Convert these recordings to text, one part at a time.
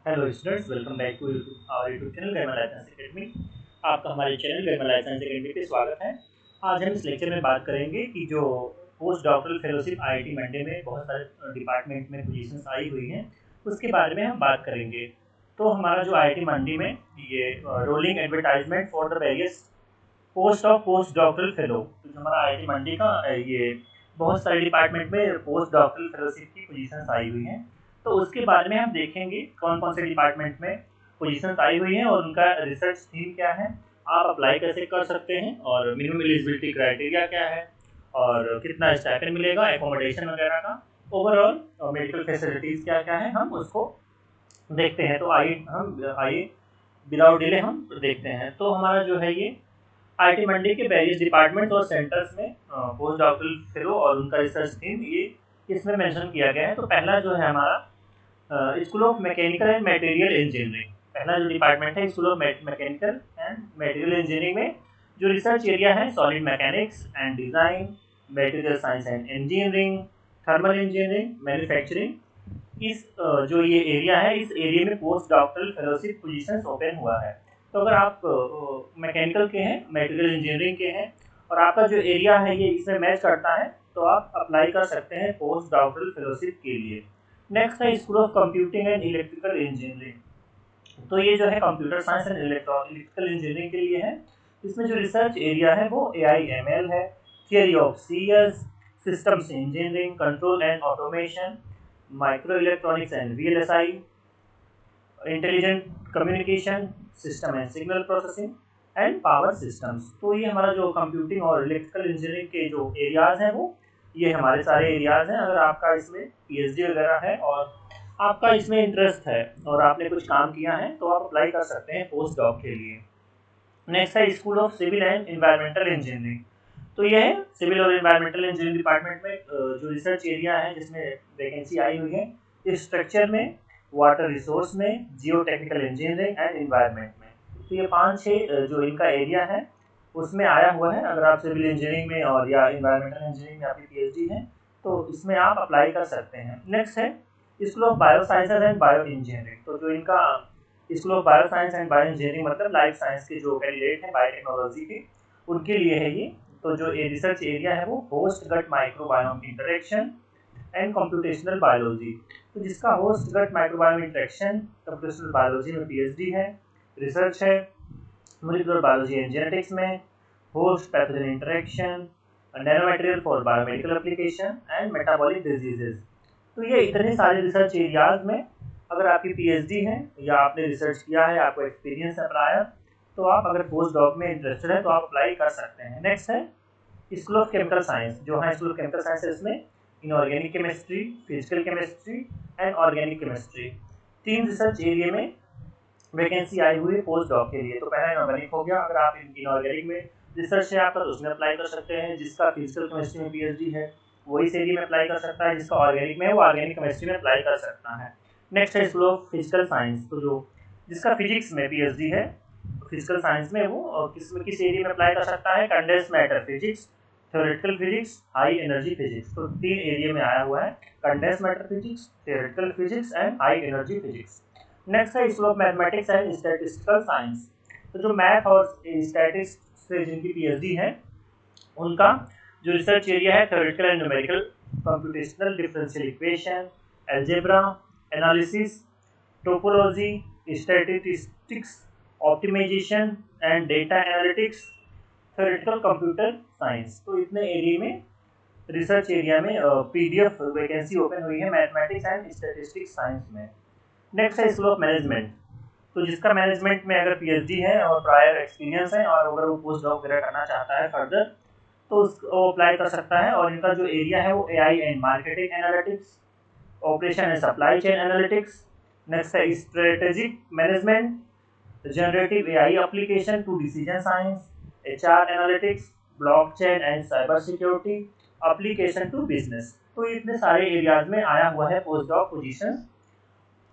Hello students, welcome back to our YouTube channel gamma life science academy. आपका हमारे channel gamma life science academy पे स्वागत है। आज हम इस लेक्चर में बात करेंगे कि जो post doctoral fellowship IIT Monday में बहुत सारे डिपार्टमेंट में पोजीशंस आई हुई हैं, उसके बारे में हम बात करेंगे। तो हमारा जो आईआईटी मंडी में ये rolling advertisement for the various post of post doctoral fellow, तो जो हमारा आईआईटी मंडी का ये बहुत सारे डिपार्टमेंट में पोस्ट डॉक्टरल फेलोशिप की पोजीशंस आई हुई हैं। तो उसके बारे में हम देखेंगे कौन कौन से डिपार्टमेंट में पोजीशंस आई हुई हैं और उनका रिसर्च थीम क्या है, आप अप्लाई कैसे कर सकते हैं और मिनिमम एलिजिबिलिटी क्राइटेरिया क्या है और कितना स्टाइपेंड मिलेगा, एकोमोडेशन वगैरह का, ओवरऑल मेडिकल फैसिलिटीज़ क्या क्या है, हम उसको देखते हैं। तो आइए विदाउट डिले हम देखते हैं। तो हमारा जो है ये आईआईटी मंडी के वेरियस डिपार्टमेंट्स और सेंटर्स में पोस्ट डॉक्टरल फेलो और उनका रिसर्च थीम ये इसमें मेंशन किया गया है। तो पहला जो है हमारा school of mechanical and material engineering, पहला जो डिपार्टमेंट है school of mechanical and material engineering में जो रिसर्च एरिया है solid mechanics and design, material science and engineering, thermal engineering, manufacturing, इस जो ये एरिया है इस एरिया में post doctoral fellowship position open हुआ है। तो अगर आप मैकेनिकल के हैं, मटेरियल इंजीनियरिंग के हैं और आपका जो एरिया है ये इसमें मैच करता है, तो आप अप्लाई कर सकते हैं पोस्ट डॉक्टरल फेलोशिप के लिए। नेक्स्ट है school of computing and electrical engineering. तो ये जो है computer science and electrical engineering के लिए है। इसमें जो रिसर्च एरिया है वो AIML है, theory of CS, systems engineering, control and automation, micro electronics and VLSI, intelligent communication system and signal processing and power systems. तो ये हमारा जो कंप्यूटिंग और इलेक्ट्रिकल इंजीनियरिंग के जो एरियाज़ हैं वो ये हमारे सारे एरियाज़ हैं। अगर आपका इसमें PhD वगैरह है और आपका इसमें इंटरेस्ट है और आपने कुछ काम किया है तो आप अप्लाई कर सकते हैं पोस्ट डॉक के लिए। नेक्स्ट है school of civil and environmental engineering. तो ये है सिविल और इन्वायरमेंटल इंजीनियरिंग डिपार्टमेंट में जो रिसर्च एरिया है जिसमें वैकेंसी आई हुई है, इस स्ट्रक्चर में, वाटर रिसोर्स में, जियो टेक्निकल इंजीनियरिंग एंड इन्वायरमेंट में। तो ये 5-6 जो इनका एरिया है उसमें आया हुआ है। अगर आप सिविल इंजीनियरिंग में और या इन्वायरमेंटल इंजीनियरिंग में आपकी PhD है तो इसमें आप अप्लाई कर सकते हैं। नेक्स्ट है school of bio sciences and bio engineering. तो जो इनका school of bio science and bio engineering मतलब लाइफ साइंस के जो कैंडिडेट हैं बायोटेक्नोलॉजी के, उनके लिए है ये। तो जो रिसर्च एरिया है वो host gut microbiome interaction and computational biology. तो जिसका host gut microbiome interaction computational biology में PhD है, रिसर्च है, मोलिकुलर बायोलॉजी एंड जेनेटिक्स में, host pathogen interaction, nano material for biomedical application and metabolic diseases. तो ये इतने सारे रिसर्च एरियाज में अगर आपकी PhD है या आपने रिसर्च किया है, आपको एक्सपीरियंस है प्रायर, तो आप अगर पोस्ट डॉक में इंटरेस्टेड है तो आप अप्लाई कर सकते हैं। नेक्स्ट है स्कूल ऑफ केमिकल साइंस। जो है स्कूल ऑफ केमिकल साइंस है इसमें inorganic chemistry, physical chemistry and organic chemistry, 3 research area में वैकेंसी आई हुई है पोस्ट डॉक के लिए। तो पहला इनऑर्गेनिक हो गया, अगर आप इनऑर्गेनिक में रिसर्च है आपका तो उसमें अप्लाई कर सकते हैं। जिसका फिजिकल केमिस्ट्री में PhD है वो इस एरिया में अप्लाई कर सकता है, जिसका ऑर्गेनिक में है वो ऑर्गेनिक केमिस्ट्री में अप्लाई कर सकता है। नेक्स्ट है स्कूल ऑफ फिजिकल साइंस। तो जो जिसका फिजिक्स में PhD है फिजिकल साइंस में वो किस एरिया में अप्लाई कर सकता है, condense matter physics, theoretical physics, high energy physics. तो 3 एरिया में आया हुआ है, condense matter physics, theoretical physics and high energy physics. Next है school of mathematics and statistical science. तो जो मैथ और स्टैटिस्टिक्स से जिनकी PhD है उनका जो रिसर्च एरिया है theoretical and numerical, computational differential equation, algebra analysis, topology, statistics, optimisation and data analytics, theoretical computer science. तो इतने एरिया में रिसर्च एरिया में PDF वैकेंसी ओपन हुई है मैथमेटिक्स एंड स्टैटिस्टिक्स साइंस में। नेक्स्ट है स्कूल ऑफ मैनेजमेंट। तो जिसका मैनेजमेंट में अगर PhD है और प्रायर एक्सपीरियंस है और अगर वो पोस्ट डॉक वगैरह करना चाहता है फर्दर तो उसको अप्लाई कर सकता है। और इनका जो एरिया है वो AI and marketing analytics, operation and supply chain analytics. Next है strategic management, generative AI application to decision science, HR analytics, blockchain and cyber security, application to business. तो इतने सारे एरियाज में आया हुआ है पोस्ट डॉक पोजीशन।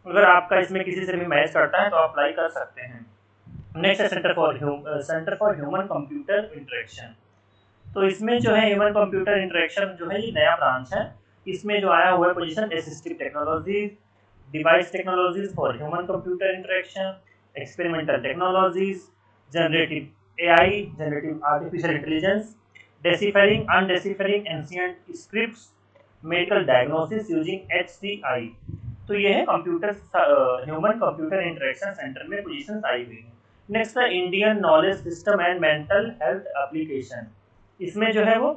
अगर आपका इसमें किसी से भी मैच करता है तो आप अप्लाई कर सकते हैं। नेक्स्ट है centre for human computer interaction. तो इसमें जो है ह्यूमन कंप्यूटर इंटरेक्शन जो है ये नया ब्रांच है। इसमें जो आया हुआ है position assistive technology, device technologies for human computer interaction, experimental technologies, generative AI, generative artificial intelligence, deciphering undeciphering ancient scripts, medical diagnosis using HCI। तो ये है computer human computer interaction centre में पोजीशंस आई हुई हैं। नेक्स्ट है Indian knowledge system and mental health application. इसमें जो है वो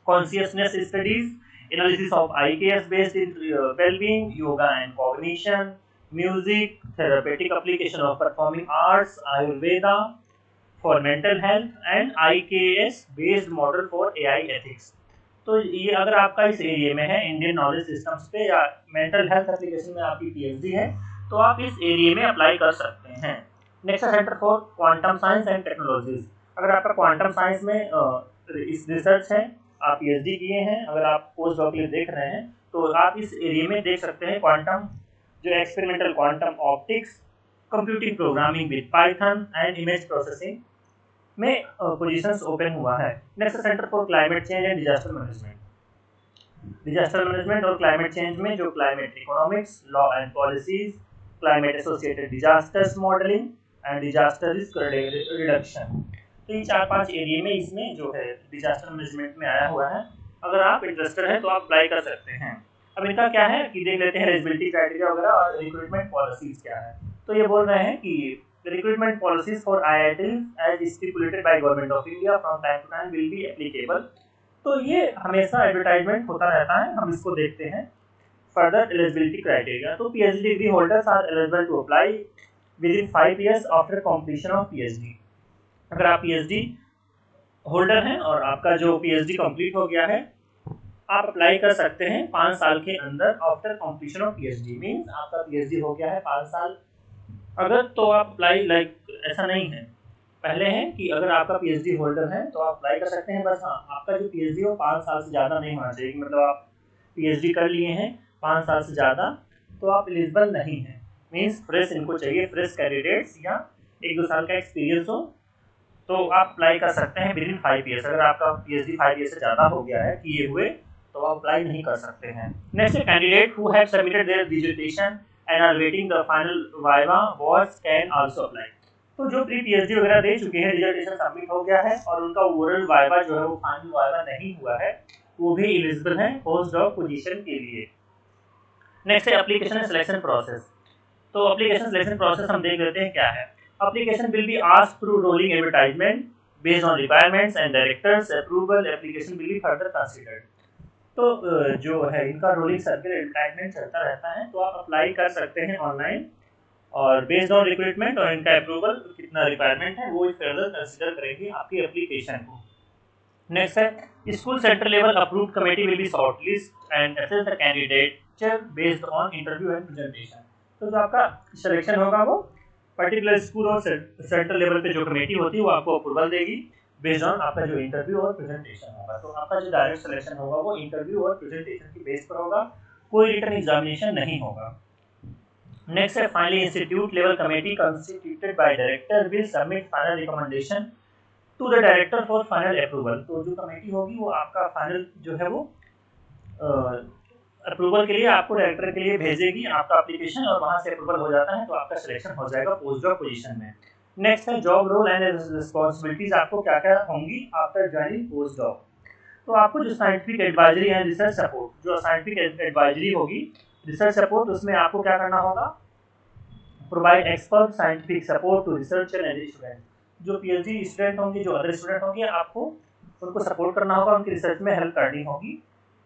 consciousness studies, analysis of IKS based well-being, yoga and cognition, music, therapeutic application of performing arts, Ayurveda for mental health and IKS based model for AI ethics। तो ये अगर आपका इस area में है इंडियन नॉलेज सिस्टम्स पे या mental health application में आपकी पीएचडी है तो आप इस एरिया में अप्लाई कर सकते हैं। Next centre for quantum science and technologies. अगर आपका क्वांटम साइंस में इस रिसर्च है, आप पीएचडी किए हैं, अगर आप पोस्ट डॉक के लिए देख रहे हैं तो आप इस एरिया में देख सकते हैं क्वांटम जो experimental quantum optics, computing programming with Python and image processing में पोजीशंस ओपन हुआ है। Next centre for climate change and disaster management. Disaster management और क्लाइमेट चेंज में जो climate economics, law and policies, climate associated disasters modelling and disaster risk reduction, तो ये 4-5 area में इसमें जो है डिजास्टर मैनेजमेंट में आया हुआ है। अगर आप इंटरेस्टेड हैं तो आप अप्लाई कर सकते हैं। अब इनका क्या है कि देख लेते हैं एलिजिबिलिटी क्राइटेरिया वगैरह और रिक्रूटमेंट पॉलिसीज क्या है। तो ये बोल रहे हैं कि recruitment policies for IITs as stipulated by government of India from time to time will be applicable. तो ये हमेशा एडवर्टाइजमेंट होता रहता है, हम इसको देखते हैं। फर्दर एलिजिबिलिटी क्राइटेरिया, तो PhD degree holders are eligible to apply within 5 years after completion of PhD. अगर आप पीएचडी होल्डर हैं और आपका जो पीएचडी कंप्लीट हो गया है, आप अप्लाई कर सकते हैं 5 साल के अंदर after completion of PhD. Means आपका पीएचडी हो गया है 5 साल अगर, तो आप अप्लाई ऐसा नहीं है, पहले है कि अगर आपका पीएचडी होल्डर है तो आप अप्लाई कर सकते हैं। बस हाँ, आपका जो पीएचडी हो 5 साल से ज़्यादा नहीं होना चाहिए। मतलब आप पीएचडी कर लिए हैं 5 साल से ज़्यादा तो आप एलिजिबल नहीं हैं। मींस फ्रेश इनको चाहिए, फ्रेश कैंडिडेट्स या 1-2 साल का एक्सपीरियंस हो तो आप अप्लाई कर सकते हैं विद इन 5 years। अगर आपका पीएचडी 5 years से ज़्यादा हो गया है किए हुए तो आप अप्लाई नहीं कर सकते हैं। Next, candidate who have submitted their dissertation and are waiting the final viva was can also apply. तो जो प्री पीएचडी वगैरह दे चुके हैं, डिसर्टेशन सबमिट हो गया है और उनका ओरल वाइवा जो है वो फाइनल वाइवा नहीं हुआ है, वो भी एलिजिबल है पोस्ट डॉक पोजीशन के लिए। नेक्स्ट है एप्लीकेशन सिलेक्शन प्रोसेस। तो एप्लीकेशन सिलेक्शन प्रोसेस हम देख लेते हैं क्या है। Application will be asked through rolling advertisement based on requirements and directors approval. Application will be further considered। तो जो है इनका रोलिंग सर्कुलर एडवर्टाइजमेंट चलता रहता है, तो आप अप्लाई कर सकते हैं ऑनलाइन और बेस्ड ऑन रिक्रूटमेंट और इनका अप्रूवल कितना रिक्वायरमेंट है वो फर्दर कंसिडर करेंगे आपकी एप्लीकेशन को। नेक्स्ट है school centre level approved committee will be shortlist and assess the candidate based on interview and presentation. तो जो आपका सिलेक्शन होगा वो पर्टिकुलर स्कूल और सेंट्रल लेवल पे जो कमेटी होती है वो आपको अप्रूवल देगी बेस्ड ऑन आपका जो इंटरव्यू और प्रेजेंटेशन होगा। तो आपका जो डायरेक्ट सिलेक्शन होगा वो इंटरव्यू और प्रेजेंटेशन की बेस पर होगा, कोई रिटन एग्जामिनेशन नहीं होगा। नेक्स्ट है finally institute level committee constituted by director will submit final recommendation to the director for final approval. तो जो कमेटी होगी वो आपका फाइनल जो है वो अप्रूवल के लिए आपको डायरेक्टर के लिए भेजेगी आपका एप्लीकेशन और वहां से अप्रूवल हो जाता है तो आपका सिलेक्शन हो जाएगा पोस्ट डॉक पोजीशन में। नेक्स्ट है जॉब रोल एंड रिस्पांसिबिलिटीज, आपको क्या क्या होंगी आफ्टर ज्वाइनिंग पोस्ट डॉक। तो आपको जो scientific advisory and research support, जो साइंटिफिक एडवाइजरी होगी, रिसर्च सपोर्ट, उसमें आपको क्या करना होगा, provide expert scientific support to researcher and student. जो पीएचडी स्टूडेंट होंगे, जो अदर स्टूडेंट होंगे, आपको उनको सपोर्ट करना होगा, उनकी रिसर्च में हेल्प करनी होगी।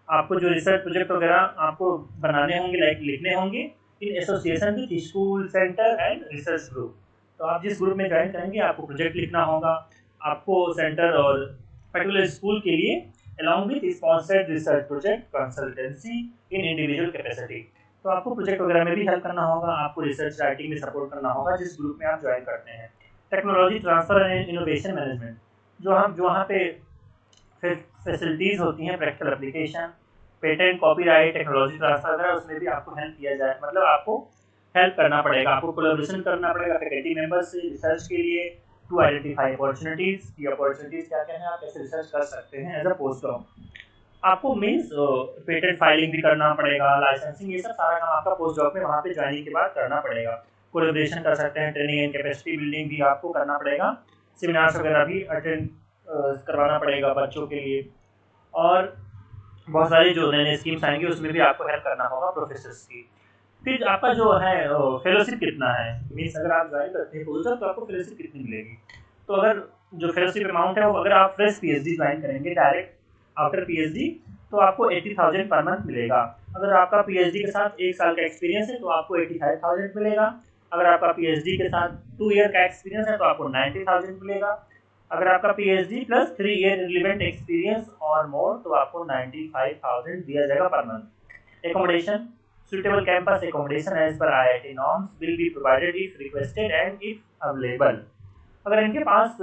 आपको जो रिसर्च प्रोजेक्ट वगैरह आपको बनाने होंगे, लिखने होंगे in association with school centre and research group. तो आप जिस ग्रुप में ज्वाइन करेंगे आपको प्रोजेक्ट लिखना होगा, आपको सेंटर और पर्टिकुलर स्कूल के लिए along with sponsored research project consultancy in individual capacity. तो आपको प्रोजेक्ट वगैरह में भी हेल्प करना होगा, आपको रिसर्च राइटिंग में सपोर्ट करना होगा जिस ग्रुप में आप ज्वाइन करते हैं। Technology transfer and innovation management, जो वहाँ पे फैसिलिटीज़ होती हैं, practical application, patent, copyright, technology transfer वगैरह, उसमें भी आपको हेल्प किया जाए। मतलब आपको हेल्प करना पड़ेगा, आपको कोलैबोरेशन करना पड़ेगा फैकल्टी मेंबर्स से रिसर्च के लिए टू आइडेंटिफाई अपॉर्चुनिटीज़। ये अपॉर्चुनिटीज़ क्या क्या हैं, आप कैसे रिसर्च कर सकते हैं एज अ पोस्ट डॉक। आपको मीन्स पेटेंट फाइलिंग भी करना पड़ेगा, लाइसेंसिंग, ये सब सारा काम आपका पोस्ट डॉक में वहाँ पे ज्वाइनिंग के बाद करना पड़ेगा। कोलैबोरेशन कर सकते हैं, ट्रेनिंग एंड कैपेसिटी बिल्डिंग भी आपको करना पड़ेगा, सेमिनार्स वगैरह भी अटेंड करवाना पड़ेगा बच्चों के लिए, और बहुत सारी जो नए नए स्कीम्स आएंगी उसमें भी आपको हेल्प करना होगा प्रोफेसर्स की। फिर आपका जो है फेलोशिप कितना है, मीन्स अगर आप ज्वाइन करते हैं पोस्ट डॉक तो आपको फेलोशिप कितनी मिलेगी। तो अगर जो फेलोशिप अमाउंट है वो अगर आप फ्रेश पीएचडी ज्वाइन करेंगे डायरेक्ट आफ्टर पीएचडी तो आपको 80,000 पर मंथ मिलेगा। अगर आपका पीएचडी के साथ 1 साल का एक्सपीरियंस है तो आपको 85,000 मिलेगा। अगर आपका पीएचडी के साथ 2 ईयर का एक्सपीरियंस है तो आपको 90,000 मिलेगा। अगर आपका PhD plus 3 year relevant experience और मोर तो आपको 95,000 दिया जाएगा per month. Accommodation, suitable campus accommodation as per IIT norms will be provided if requested and if available। अगर इनके पास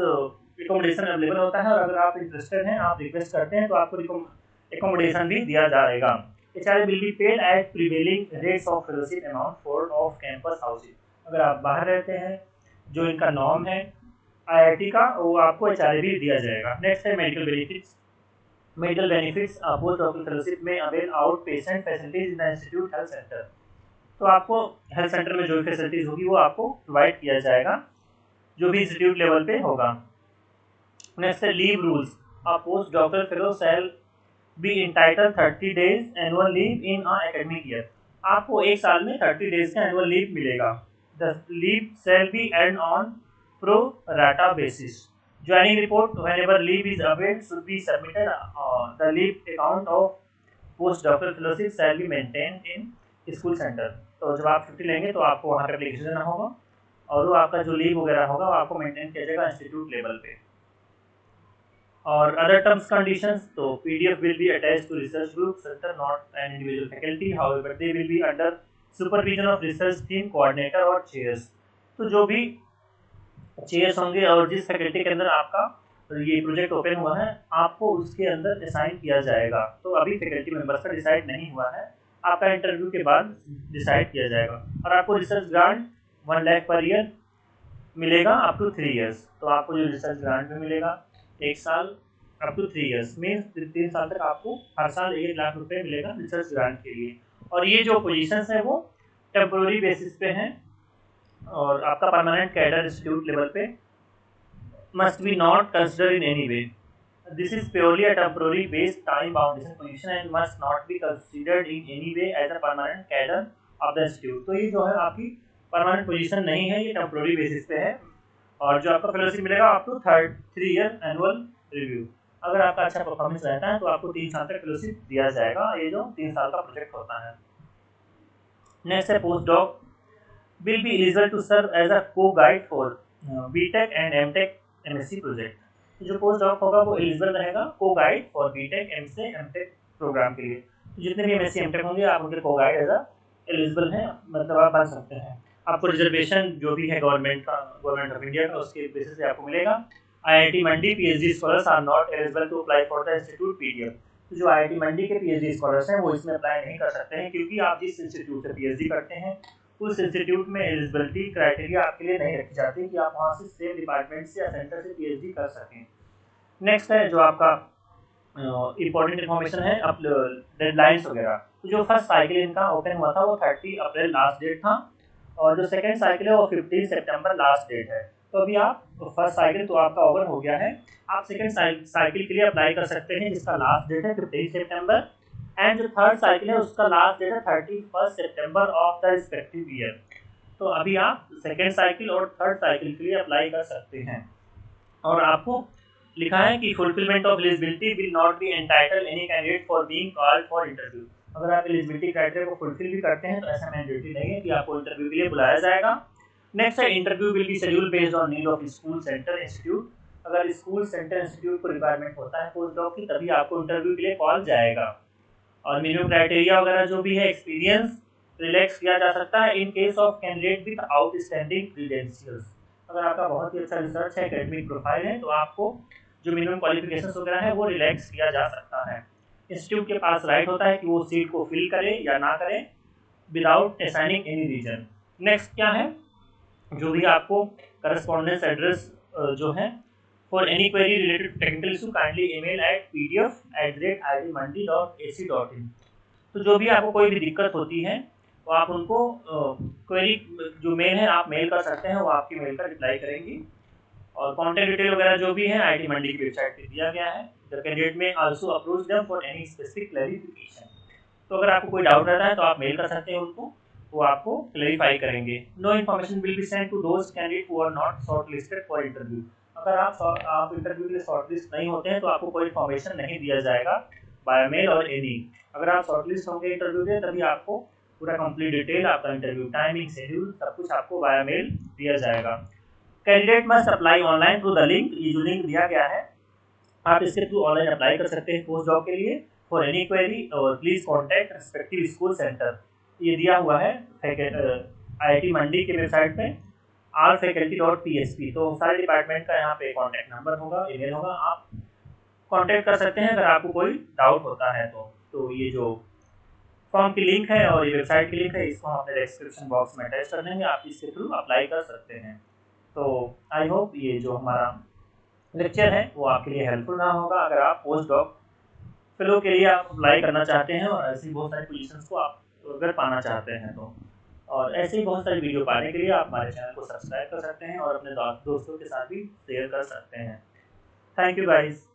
एकोमोडेशन अवेलेबल होता है और अगर आप इंटरेस्टेड हैं, आप रिक्वेस्ट करते हैं तो आपको एकोमोडेशन भी दिया जाएगा। HRA will be paid at prevailing rates of fellowship amount for off campus housing। अगर आप बाहर रहते हैं, जो इनका नॉर्म है IIT का, वो आपको HRA भी दिया जाएगा। नेक्स्ट है medical benefits. Medical benefits post doctoral fellowship में avail outpatient facilities in the institute health centre. तो आपको हेल्थ सेंटर में जो फैसिलिटीज होगी वो आपको प्रोवाइड किया जाएगा जो भी इंस्टीट्यूट लेवल पे होगा। नेक्स्ट है leave rules. A post doctoral fellow shall be entitled 30 days annual leave in a academic year. आपको एक साल में 30 डेज का एनुअल लीव मिलेगा। The leave shall be earned on pro rata basis. Joining report whenever leave is availed should be submitted। The leave account of postdoctoral fellowship shall be maintained in school center। तो जब आप छुट्टी लेंगे तो आपको वहाँ पे एप्लीकेशन देना होगा और वो आपका जो लीव वगैरह होगा वो आपको मेंटेन किया जाएगा इंस्टीट्यूट लेवल पे। और अदर टर्म्स कंडीशंस, तो PDF will be attached to research group center, not an individual faculty, however they will be under supervision of research team coordinator और chairs। तो जो भी चेयर्स होंगे और जिस फैकल्टी के अंदर आपका ये प्रोजेक्ट ओपन हुआ है आपको उसके अंदर असाइन किया जाएगा। तो अभी फैकल्टी मेंबर्स का डिसाइड नहीं हुआ है, आपका इंटरव्यू के बाद डिसाइड किया जाएगा। और आपको research grant 1 lakh per year मिलेगा अप टू 3 इयर्स। तो आपको जो रिसर्च ग्रांट में मिलेगा 1 साल अप टू 3 इयर्स मीन्स 3 साल तक आपको हर साल 1 लाख रुपये मिलेगा रिसर्च ग्रांट के लिए। और ये जो पोजीशंस है वो टेम्पोररी बेसिस पे हैं और आपका परमानेंट कैडर इंस्टीट्यूट लेवल पे must be not considered in any way। This is purely a temporary based time boundation position and must not be considered in any way as a permanent cadre of the institute। तो ये जो है आपकी permanent position नहीं है, ये temporary basis पे है। और जो आपका फेलोशिप मिलेगा up to 3 year annual review. अगर आपका अच्छा परफॉर्मेंस रहता है तो आपको 3 साल तक फेलोशिप दिया जाएगा, ये जो 3 साल का प्रोजेक्ट होता है। नेक्स्ट है post doc will be eligible to serve as a co-guide for BTech and MTech MSc project. जो पोस्ट डॉक होगा वो एलिजिबल रहेगा co guide for BTech MSc MTech programme के लिए। जितने भी MSc MTech होंगे आप उनके को-गाइड एज एलिजिबल हैं, मतलब आप बन सकते हैं। आपको रिजर्वेशन जो भी है गवर्नमेंट ऑफ इंडिया का उसके बेसिस पे आपको मिलेगा। IIT Mandi PhD scholars are not eligible to apply for the institute PDF। तो जो IIT मंडी के PhD स्कॉलर्स हैं वो इसमें अप्लाई नहीं कर सकते हैं क्योंकि आप जिस इंस्टीट्यूट से PhD करते हैं उस इंस्टीट्यूट में एलिजिबिलिटी क्राइटेरिया आपके लिए नहीं रखी जाती कि आप वहाँ से सेम डिपार्टमेंट से या सेंटर से PhD कर सकें। नेक्स्ट है जो आपका इम्पोर्टेंट इन्फॉर्मेशन है अब डेडलाइंस वगैरह। तो जो फर्स्ट साइकिल इनका ओपन हुआ था वो 30 अप्रैल लास्ट डेट था और जो सेकेंड साइकिल है वो 15 सितंबर लास्ट डेट है। तो अभी आप फर्स्ट साइकिल तो आपका ओवर हो गया है, आप सेकेंड साइकिल के लिए अप्लाई कर सकते हैं जिसका लास्ट डेट है 15 सितंबर एंड जो थर्ड साइकिल है उसका लास्ट डेट है 31 सितंबर ऑफ द रिस्पेक्टिव ईयर। तो अभी आप सेकेंड साइकिल और थर्ड साइकिल के लिए अप्लाई कर सकते हैं। और आपको लिखा है कि fulfilment of eligibility will not be entitle any candidate for being called for interview. अगर आप एलिजिबिलिटी क्राइटेरिया को फुलफिल भी करते हैं तो ऐसा मैंडेटरी नहीं है कि आपको इंटरव्यू के लिए बुलाया जाएगा। नेक्स्ट है interview will be schedule based on need of school centre institute. अगर स्कूल सेंटर इंस्टीट्यूट को रिक्वायरमेंट होता है पोस्ट डॉक की तभी आपको इंटरव्यू के लिए कॉल जाएगा। और मिनिमम क्राइटेरिया वगैरह जो भी है एक्सपीरियंस रिलैक्स किया जा सकता है in case of candidate with outstanding credentials. अगर आपका बहुत ही अच्छा रिसर्च है, एकेडमिक प्रोफाइल है, तो आपको जो मिनिमम क्वालिफिकेशंस वगैरह है वो रिलैक्स किया जा सकता है। इंस्टीट्यूट के पास राइट होता है कि वो सीट को फिल करे या ना करे without assigning any reason. Next क्या है, जो भी आपको करस्पॉन्डेंस एड्रेस जो है For any query related to technical issue, kindly email at pdf@itmandi.ac.in। तो जो भी आपको कोई भी दिक्कत होती है तो आप उनको क्वेरी जो मेल है आप मेल कर सकते हैं, वो आपकी मेल का रिप्लाई करेंगी। और कॉन्टैक्ट डिटेल वगैरह जो भी है आईटी मंडी की वेबसाइट पे दिया गया है। द कैंडिडेट में also approach them for any specific clarification. तो अगर आपको कोई डाउट रहता है तो आप मेल कर सकते हैं उनको, वो आपको क्लैरिफाई करेंगे। No information will be sent to those candidate who are not shortlisted for interview. अगर आप इंटरव्यू के लिए शॉर्टलिस्ट नहीं होते हैं तो आपको कोई इन्फॉर्मेशन नहीं दिया जाएगा बाय मेल और एनी। अगर आप शॉर्टलिस्ट होंगे इंटरव्यू के तभी आपको पूरा कंप्लीट डिटेल, आपका इंटरव्यू टाइमिंग, शेड्यूल सब कुछ आपको बाय मेल दिया जाएगा। Candidate must apply online through the link. ये जो लिंक दिया गया है आप इसके थ्रू ऑनलाइन अप्लाई कर सकते हैं पोस्ट जॉब के लिए। फॉर एनी क्वेरी और please contact respective school centre. ये दिया हुआ है IIT मंडी की वेबसाइट पे allfaculty.psp। तो सारे डिपार्टमेंट का यहाँ पे कॉन्टैक्ट नंबर होगा, ईमेल होगा, आप कॉन्टैक्ट कर सकते हैं अगर आपको कोई डाउट होता है तो ये जो फॉर्म की लिंक है और ये वेबसाइट की लिंक है इसको हम अपने डिस्क्रिप्शन बॉक्स में अटैच कर देंगे, आप इसके थ्रू अप्लाई कर सकते हैं। तो आई होप ये जो हमारा लेक्चर है वो आपके लिए हेल्पफुल रहा होगा। अगर आप पोस्ट डॉक फेलो के लिए आप अप्लाई करना चाहते हैं और ऐसी बहुत सारी पोजीशंस को आप अगर पाना चाहते हैं तो, और ऐसे ही बहुत सारी वीडियो पाने के लिए आप हमारे चैनल को सब्सक्राइब कर सकते हैं और अपने दोस्तों के साथ भी शेयर कर सकते हैं। Thank you guys.